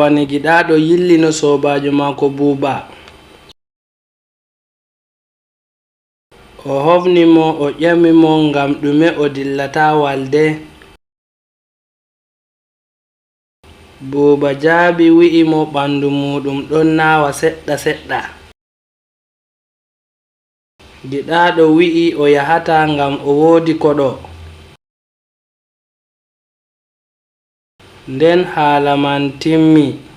wani giɗaɗo yillino sobajo mako Buuba. O hofni mo o ƴami mo ngam ɗume o dillata walde. Buuba jaabi wi'i mo ɓandu muɗum ɗon nawa seɗɗa seɗɗa. Giɗaɗo wi'i o yahata ngam o woodi koɗo. Nden haala man timmi.